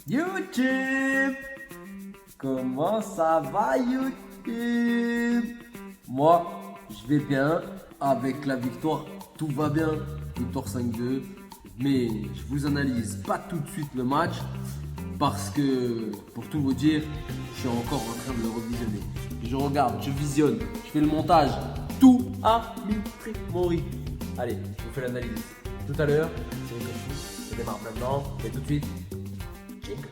YouTube, comment ça va YouTube? Moi, je vais bien avec la victoire, tout va bien, victoire 5-2, mais je vous analyse pas tout de suite le match parce que, pour tout vous dire, je suis encore en train de le revisionner. Je regarde, je visionne, je fais le montage, tout à mon rythme. Allez, je vous fais l'analyse tout à l'heure, je démarre maintenant, et tout de suite, jingle.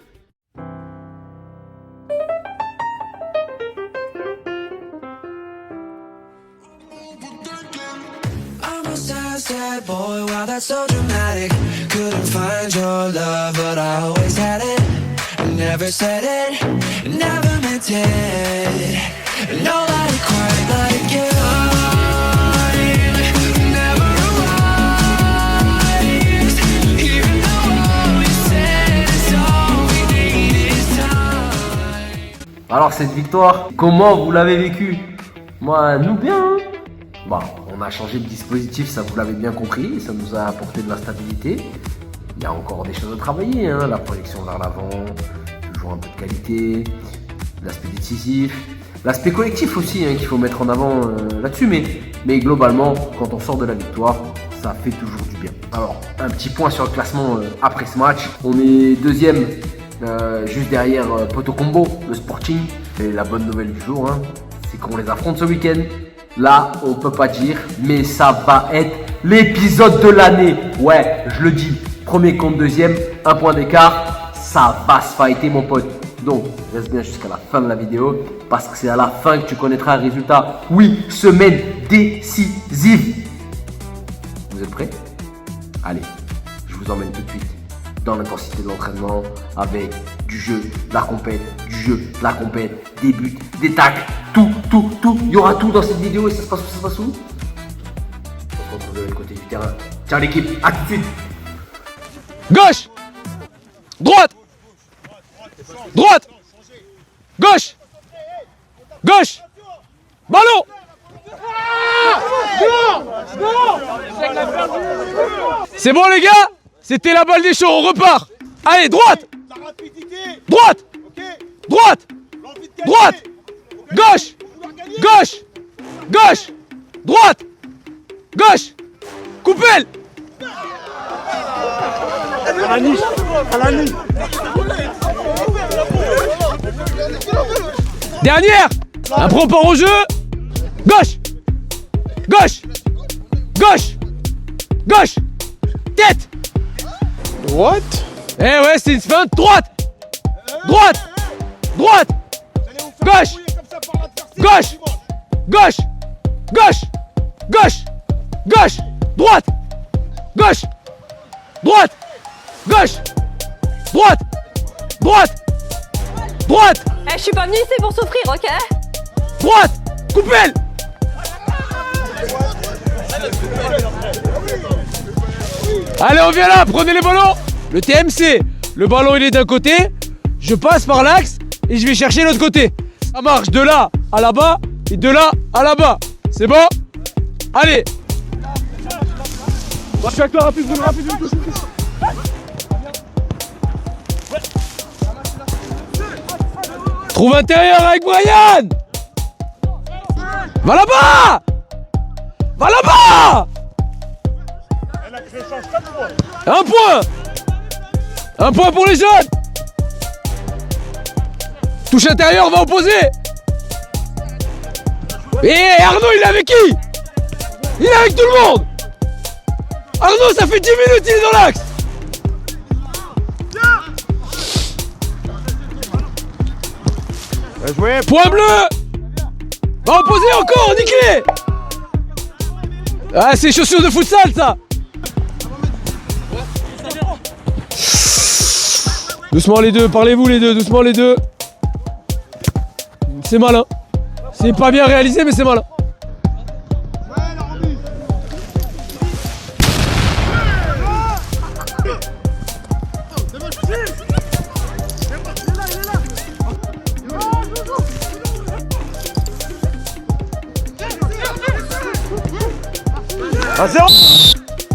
Sad boy, wow, that's so dramatic. Couldn't find your love, but I always had it. Never said it, never meant it. Nobody quite like you. Never arrived, even though you said it's all we need is time. Alors cette victoire, comment vous l'avez vécue? Moi, nous bien hein. Bon, on a changé de dispositif, ça vous l'avez bien compris, ça nous a apporté de la stabilité. Il y a encore des choses à travailler, hein, la projection vers l'avant, toujours un peu de qualité, l'aspect décisif, l'aspect collectif aussi hein, qu'il faut mettre en avant là-dessus, mais globalement, quand on sort de la victoire, ça fait toujours du bien. Alors, un petit point sur le classement après ce match, on est deuxième, juste derrière Poto Combo, le Sporting, et la bonne nouvelle du jour, hein, c'est qu'on les affronte ce week-end. Là, on peut pas dire, mais ça va être l'épisode de l'année. Ouais, je le dis, premier contre deuxième, un point d'écart, ça va se fighter mon pote. Donc, reste bien jusqu'à la fin de la vidéo, parce que c'est à la fin que tu connaîtras le résultat. Oui, semaine décisive. Vous êtes prêts? Allez, je vous emmène tout de suite dans l'intensité de l'entraînement, avec du jeu, de la compète, des buts, des tacles, tout. Il y aura tout dans cette vidéo et ça se passe où? On se retrouve de l'autre côté du terrain. Tiens l'équipe, à tout de suite. Gauche, droite, droite, gauche, gauche, ballon. C'est bon les gars, c'était la balle des chauds, on repart. Allez, droite, droite, droite, droite, gauche, gauche, gauche, droite, gauche, coupelle. Dernière, après on part au jeu. Gauche, gauche, gauche, gauche, tête. Droite. Eh ouais, c'est une feinte. Droite, droite, droite, gauche, gauche, gauche, gauche, gauche, gauche, droite, gauche, droite, gauche, droite, droite, droite, Eh, je suis pas venue ici pour souffrir, ok? droite, coupelle. Allez, on vient là, prenez les ballons. Le TMC, le ballon il est d'un côté, je passe par l'axe et je vais chercher l'autre côté. Ça marche de là à là-bas et de là à là-bas. C'est bon? Allez. Je suis avec toi, rapide. Trouve intérieur avec Brian. Va là-bas. Va là-bas. Un point. Un point pour les jeunes. Touche intérieure, va opposer. Et Arnaud, il est avec qui? Il est avec tout le monde. Arnaud, ça fait 10 minutes, il est dans l'axe. Point bleu. Va opposer encore, niquez. Ah, c'est chaussures de futsal, ça. Doucement les deux, parlez-vous les deux, doucement les deux. C'est malin. C'est pas bien réalisé, mais c'est malin.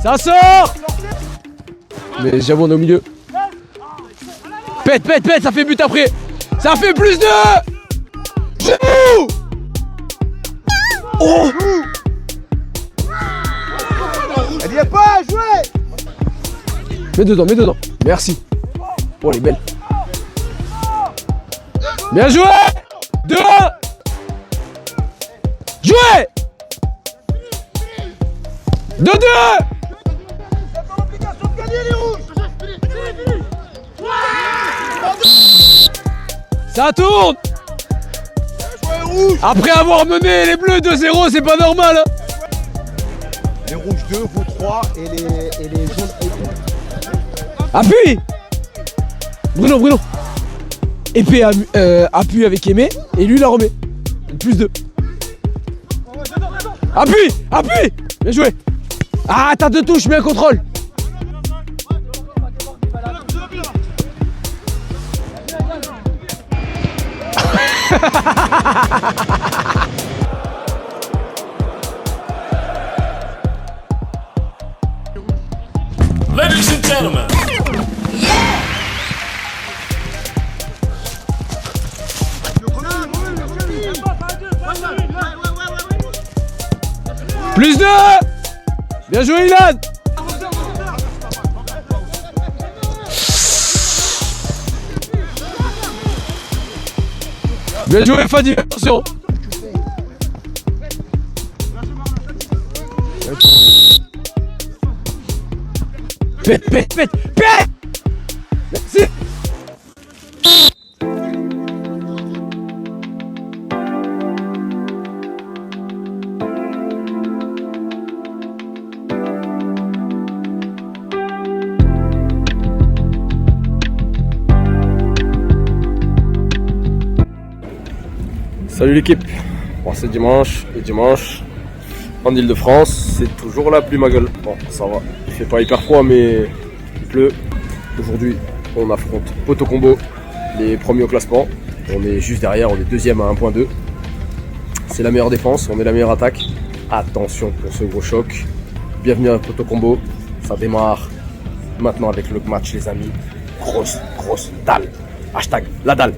Ça sort. Mais j'avoue, on est au milieu. Pète, ça fait but après. Ça fait plus de... Joue. Oh. Elle y est pas, jouez. Mets dedans. Merci. Oh, elle est belle. Bien joué. 2-1. Jouez. 2-2. Ça tourne. Après avoir mené les bleus 2-0, c'est pas normal hein. Les rouges 2, vous 3 et les jaunes 1. Appuie. Bruno. Épée appuie avec Aimé et lui la remet. Plus 2. Appuie. Bien joué. Ah, t'as 2 touches, mets un contrôle. Ladies and gentlemen. Plus 2. Bien joué Ilan. Bien joué Fadi, attention. Pète. Merci. Salut l'équipe, bon, c'est dimanche et dimanche en Ile-de-France c'est toujours la pluie ma gueule. Bon ça va, il fait pas hyper froid mais il pleut. Aujourd'hui on affronte Poto Combo, les premiers au classement. On est juste derrière, on est deuxième à 1.2. C'est la meilleure défense, on est la meilleure attaque. Attention pour ce gros choc. Bienvenue à Poto Combo, ça démarre maintenant avec le match les amis. Grosse dalle. Hashtag la dalle.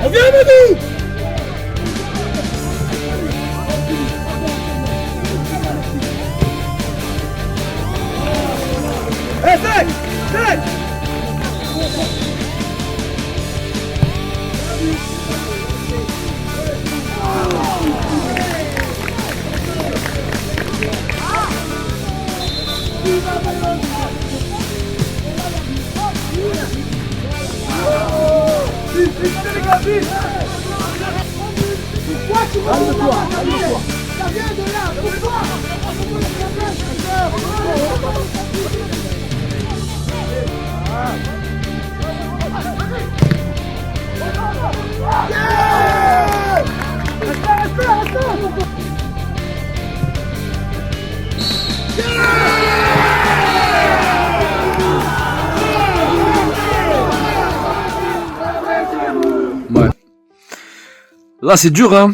On vient Amadou. Ouais. Là c'est dur hein.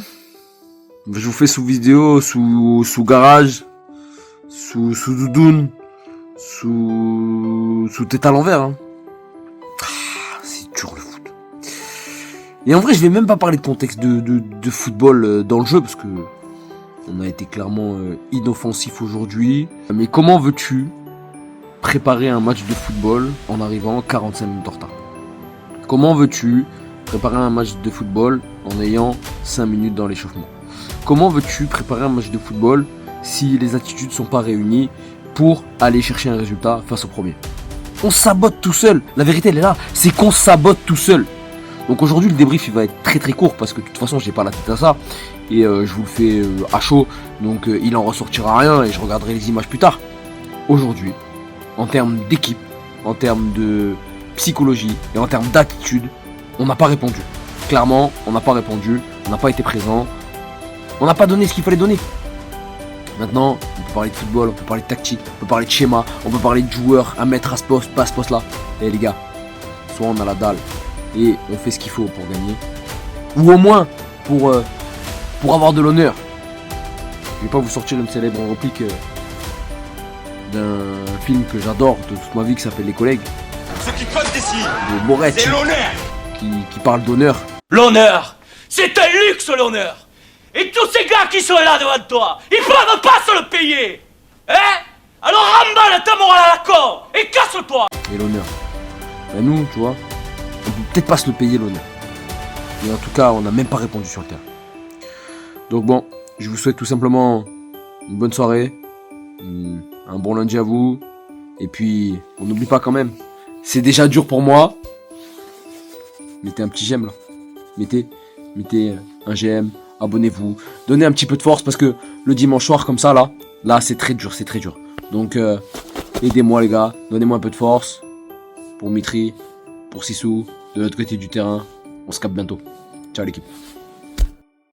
Je vous fais sous vidéo, sous garage, sous doudoune, sous tête à l'envers hein. C'est dur le foot. Et en vrai je vais même pas parler de contexte de football dans le jeu parce que on a été clairement inoffensif aujourd'hui. Mais comment veux-tu préparer un match de football en arrivant 45 minutes en retard? Comment veux-tu préparer un match de football en ayant 5 minutes dans l'échauffement? Comment veux-tu préparer un match de football si les attitudes sont pas réunies pour aller chercher un résultat face au premier? On sabote tout seul. La vérité elle est là, c'est qu'on sabote tout seul. Donc aujourd'hui le débrief il va être très très court parce que de toute façon j'ai pas la tête à ça et je vous le fais à chaud, donc il en ressortira rien et je regarderai les images plus tard. Aujourd'hui, en termes d'équipe, en termes de psychologie et en termes d'attitude, on n'a pas répondu. Clairement, on n'a pas répondu, on n'a pas été présent, on n'a pas donné ce qu'il fallait donner. Maintenant, on peut parler de football, on peut parler de tactique, on peut parler de schéma, on peut parler de joueurs à mettre à ce poste, pas à ce poste là. Et les gars, soit on a la dalle et on fait ce qu'il faut pour gagner, ou au moins pour avoir de l'honneur. Je vais pas vous sortir une célèbre réplique d'un film que j'adore de toute ma vie qui s'appelle Les Collègues. Ce qui compte ici, De Moretti, c'est l'honneur. qui parle d'honneur. L'honneur, c'est un luxe l'honneur. Et tous ces gars qui sont là devant toi, ils peuvent pas se le payer. Hein? Alors remballe ta morale à la con et casse-toi. Et l'honneur. Ben nous, tu vois, on peut peut-être pas se le payer l'honneur. Mais en tout cas, on n'a même pas répondu sur le terrain. Donc bon, je vous souhaite tout simplement une bonne soirée, un bon lundi à vous. Et puis, on n'oublie pas quand même, c'est déjà dur pour moi. Mettez un petit j'aime là. Mettez un j'aime, abonnez-vous, donnez un petit peu de force parce que le dimanche soir comme ça là c'est très dur, c'est très dur. Donc aidez-moi les gars, donnez-moi un peu de force pour Mitri, pour Sissou, de l'autre côté du terrain. On se capte bientôt. Ciao l'équipe.